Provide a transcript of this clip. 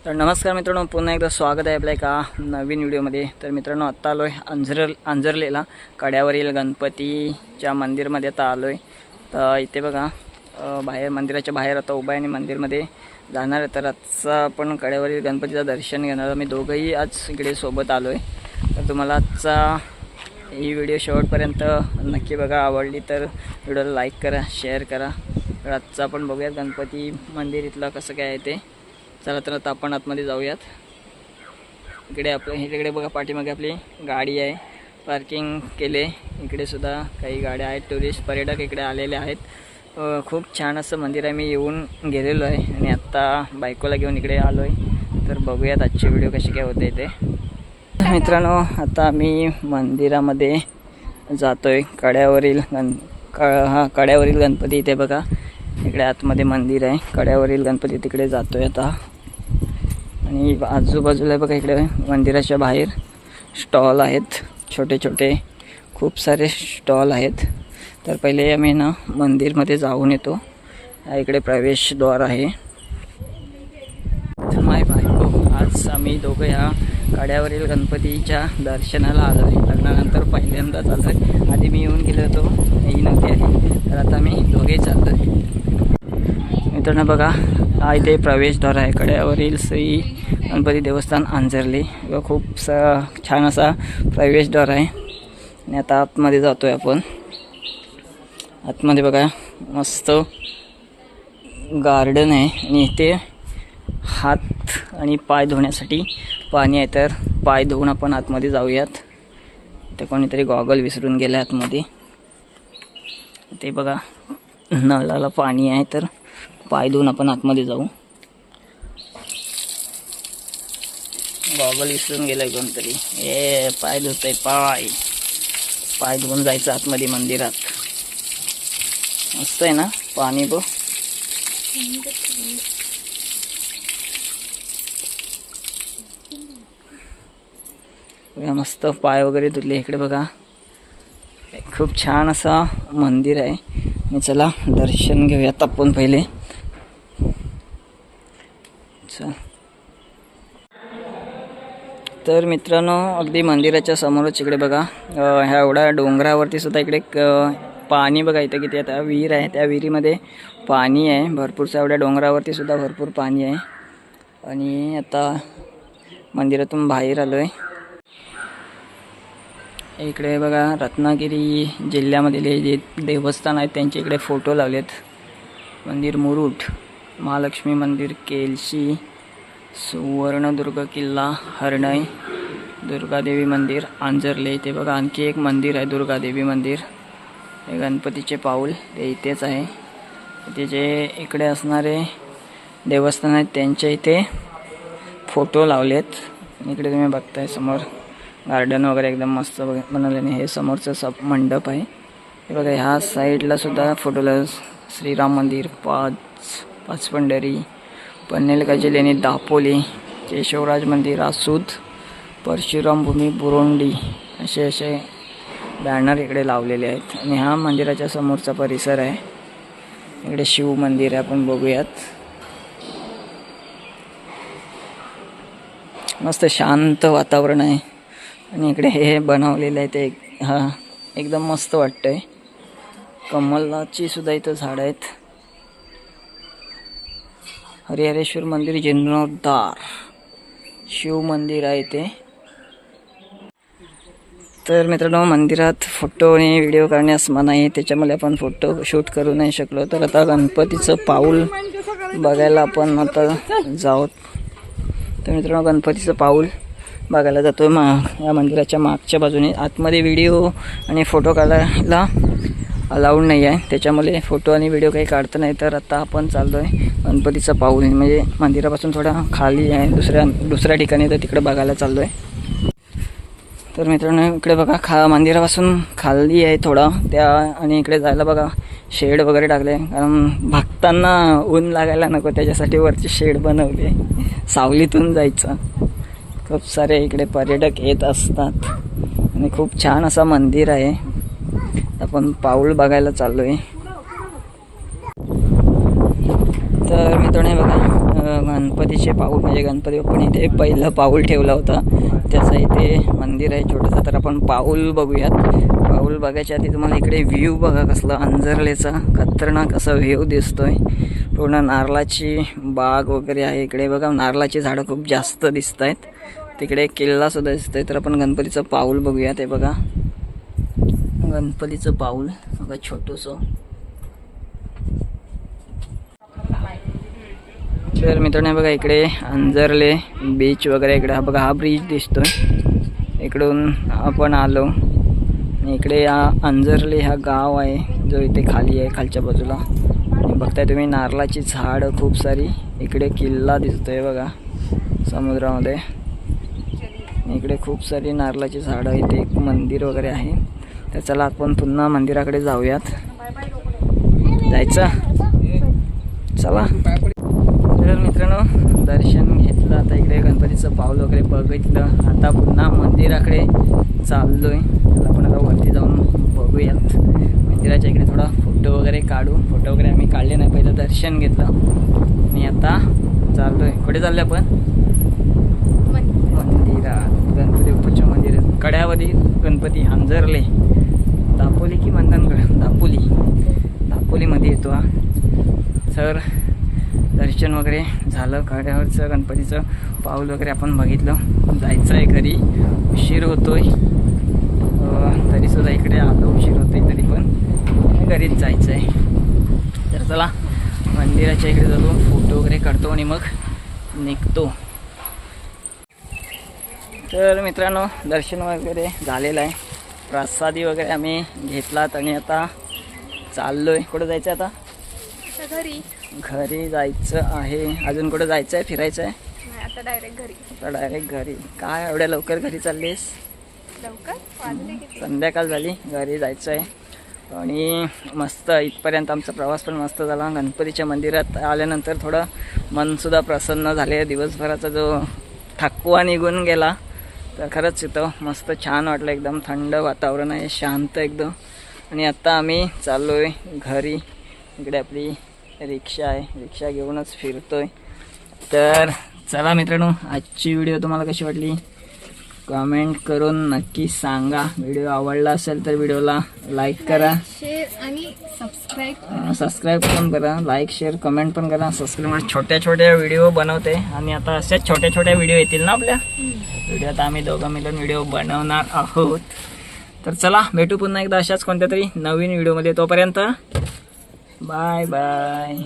तर नमस्कार मित्रांनो, पुन्हा एकदा स्वागत आहे आपल्या एका नवीन व्हिडिओमध्ये। तर मित्रांनो, आत्ता आलो आहे अंजरलेला कड्यावरील गणपतीच्या मंदिरमध्ये आता आलो आहे। तर इथे बघा बाहेर मंदिराच्या बाहेर आता उभा आहे आणि मंदिरमध्ये जाणार आहे। तर आजचा आपण कड्यावरील गणपतीचं दर्शन घेणार। मी दोघंही आज इकडे सोबत आलो आहे। तर तुम्हाला आजचा ही व्हिडिओ शेवटपर्यंत नक्की बघा। आवडली तर व्हिडिओला लाईक करा, शेअर करा। तर आजचा आपण बघूयात गणपती मंदिर इथलं कसं काय आहे ते। चला तर आता आपण आतमध्ये जाऊयात। इकडे बघा पाठीमागे आपली गाडी आहे, पार्किंग केले। इकडे सुद्धा काही गाड्या आहेत, टुरिस्ट पर्यटक इकडे आलेले आहेत। खूप छान असं मंदिर आहे। मी येऊन गेलेलो आहे आणि आत्ता बायकोला घेऊन इकडे आलो आहे। तर बघूयात आजची व्हिडिओ कशी काय होते ते। मित्रांनो, आता मी मंदिरामध्ये जातोय। कड्यावरील गणपती इथे बघा, इकडे आतमध्ये मंदिर आहे। कड्यावरील गणपती तिकडे जातोय आता। आणि आजूबाजूला बघा इकडे मंदिराच्या बाहेर स्टॉल आहेत, छोटे छोटे खूप सारे स्टॉल आहेत। तर पहिले आम्ही ना मंदिरमध्ये जाऊन येतो। इकडे प्रवेशद्वार आहे। माय बायको, आज आम्ही दोघं ह्या कड्यावरील गणपतीच्या दर्शनाला आलो आहे। लग्नानंतर पहिल्यांदाच आलो आहे। आधी मी येऊन गेलो होतो, ही नव्हती आहे। तर आता मी दोघेही चाललो आहे। मित्रांनो बघा, हा इथे प्रवेशद्वार आहे कड्यावरील श्री गणपती देवस्थान अंजरली। खूप छान असा प्रवेशद्वार आहे। आणि आता आतमध्ये जातोय आपण। आतमध्ये बघा मस्त गार्डन आहे आणि इथे हात आणि पाय धुण्यासाठी पाणी आहे। तर पाय धुवून आपण आतमध्ये जाऊयात। इथे कोणीतरी गॉगल विसरून गेले आतमध्ये। ते बघा नळाला पाणी आहे, तर पाय धुवून आपण आतमध्ये जाऊ। गॉगल विसरून गेलाय कोणतरी। पाय धुतोय, पाय धुवून जायचं आतमध्ये मंदिरात। मस्त आहे ना पाणी बघ। मस्त पाय वगैरे धुतले। इकडे बघा खूप छान असा मंदिर आहे। मी चला दर्शन घेऊयात आपण पहिले। तर मित्रांनो, अगदी मंदिराच्या समोरच इकडे बघा ह्या एवढ्या डोंगरावरती सुद्धा इकडे पाणी बघा इथे किती आता विहीर आहे। त्या विहिरीमध्ये पाणी आहे भरपूरचं। एवढ्या डोंगरावरती सुद्धा भरपूर पाणी आहे। आणि आता मंदिरातून बाहेर आलो आहे। इकडे बघा रत्नागिरी जिल्ह्यामधले जे देवस्थान आहेत त्यांचे इकडे फोटो लावलेत। मंदिर मुरुड, महालक्ष्मी मंदिर केलशी, सुवर्णदुर्ग किल्ला हरणई, दुर्गादेवी मंदिर अंजरले। इथे बघा आणखी एक मंदिर आहे, दुर्गादेवी मंदिर। हे गणपतीचे पाऊल ते इथेच आहे। इथे जे इकडे असणारे देवस्थान आहेत त्यांचे इथे फोटो लावलेत। इकडे तुम्ही बघताय समोर गार्डन वगैरे एकदम मस्त बनवलेले। हे समोरचं मंडप आहे। हे बघा ह्या साईडला सुद्धा फोटो लावले। श्रीराम मंदिर, पाचपंढरी, पन्नेलकाची लेणी दापोली, केशवराज मंदिर आसूद, परशुराम भूमी बुरोंडी असे बॅनर इकडे लावलेले आहेत। आणि हा मंदिराच्या समोरचा परिसर आहे। इकडे शिव मंदिर आहे, आपण बघूयात। मस्त शांत वातावरण आहे। आणि इकडे हे बनवलेलं आहे ते एकदम मस्त वाटतंय। कमलाची सुद्धा इथं झाड आहेत। हरिहरेश्वर मंदिर जीर्णोद्धार, शिव मंदिर आहे ते। तर मित्रांनो, मंदिरात फोटो आणि व्हिडिओ काढण्यास मनाई आहे, त्याच्यामुळे आपण फोटो शूट करू नाही शकलो। तर आता गणपतीचं पाऊल बघायला आपण आता जाऊ। तर मित्रांनो, गणपतीचं पाऊल बघायला जातो या मंदिराच्या मागच्या बाजूने। आतमध्ये व्हिडिओ आणि फोटो काढायला अलाउड नाही आहे, त्याच्यामुळे फोटो आणि व्हिडिओ काही काढता नाही। तर आता आपण चाललो आहे गणपतीचं पाऊल, म्हणजे मंदिरापासून थोडा खाली आहे, दुसऱ्या ठिकाणी। तर तिकडे बघायला चाललो आहे। तर मित्रांनो, इकडे बघा मंदिरापासून खाली आहे थोडा त्या। आणि इकडे जायला बघा शेड वगैरे टाकले, कारण भक्तांना ऊन लागायला नको त्याच्यासाठी वरची शेड बनवली, सावलीतून जायचं। खूप सारे इकडे पर्यटक येत असतात आणि खूप छान असं मंदिर आहे। आपण पाऊल बघायला चाललो आहे। तर मित्रांनो बघा गणपतीचे पाऊल म्हणजे गणपती बाप्पाने इथे पहिलं पाऊल ठेवला होता त्याचं इथे मंदिर आहे छोटंसं. तर आपण पाऊल बघूयात. पाऊल बघायच्या आधी तुम्हाला इकडे व्ह्यू बघा कसला अंजरलेचा खतरनाक असा व्ह्यू दिसतोय. पूर्ण नारळाची बाग वगैरे आहे इकडे बघा. नारळाची झाडं खूप जास्त दिसत आहेत. तिकडे किल्ला सुद्धा दिसतोय. तर आपण गणपतीचं पाऊल बघूया. ते बघा गणपतीचं पाऊल बघा छोटंसं. तर मित्रांनो बघा इकडे अंजरले बीच वगैरे इकडे बघा हा ब्रिज दिसतोय. इकडून आपण आलो. इकडे हा अंजरले हा गाव आहे जो इथे खाली आहे खालच्या बाजूला. बघताय तुम्ही नारळाची झाड खूप सारी. इकडे किल्ला दिसतोय बघा समुद्रामध्ये. इकडे खूप सारी नारळाची झाडं. इथे एक मंदिर वगैरे आहे. तर चला आपण पुन्हा मंदिराकडे जाऊयात. जायचं चला. तर मित्रांनो दर्शन घेतलं. आता इकडे गणपतीचं पाऊल वगैरे बघितलं. आता पुन्हा मंदिराकडे चाललोय. तर आपण आता वरती जाऊन बघूयात मंदिराच्या इकडे थोडा फोटो वगैरे काढू. फोटो वगैरे आम्ही काढले नाही. पहिलं दर्शन घेतलं आणि आता चाललोय. कुठे चालले आपण? मंदिरात. गणपती बाप्पाच्या मंदिरात कड्यावरी गणपती अंजरले. दापोली की मंधनगड? दापोलीमध्ये येतो हा. तर दर्शन वगैरे झालं. कड्यावरचं गणपतीचं पाऊल वगैरे आपण बघितलं. जायचं आहे घरी. उशीर होतोय तरीसुद्धा इकडे आलो. उशीर होतोय तरी पण घरीच जायचं आहे. तर चला मंदिराच्या इकडे जातो. फोटो वगैरे काढतो आणि मग निघतो. तर मित्रांनो दर्शन वगैरे झालेलं आहे. प्रसादी वगैरे आम्ही घेतलात आणि आता चाललोय. कुठं जायचं आहे आता? घरी जायचं आहे. अजून कुठं जायचं आहे? फिरायचं आहे? आता डायरेक्ट घरी. काय एवढ्या लवकर घरी चाललीस? संध्याकाळ झाली. घरी जायचं आहे. आणि मस्त इथपर्यंत आमचा प्रवास पण मस्त झाला. गणपतीच्या मंदिरात आल्यानंतर थोडं मनसुद्धा प्रसन्न झाले. दिवसभराचा जो थकवा निघून गेला. तर खरंच इथं मस्त छान वाटलं. एकदम थंड वातावरण आहे. शांत एकदम. आणि आत्ता आम्ही चाललो आहे घरी. इकडे आपली रिक्षा आहे. रिक्षा घेऊनच फिरतोय. तर चला मित्रांनो आजची व्हिडिओ तुम्हाला कशी वाटली कमेंट करून नक्की सांगा. व्हिडिओ आवडला असेल तर व्हिडिओला लाईक करा, शेअर आणि सबस्क्राईब पण करा. लाईक शेअर कमेंट पण करा. सबस्क्राईब छोट्या छोट्या व्हिडिओ बनवते आणि आता अशाच छोट्या छोट्या व्हिडिओ येतील ना आपल्या व्हिडिओ. आता आम्ही दोघं मिळून व्हिडिओ बनवणार आहोत. तर चला भेटू पुन्हा एकदा अशाच कोणत्या तरी नवीन व्हिडिओमध्ये. तोपर्यंत बाय बाय.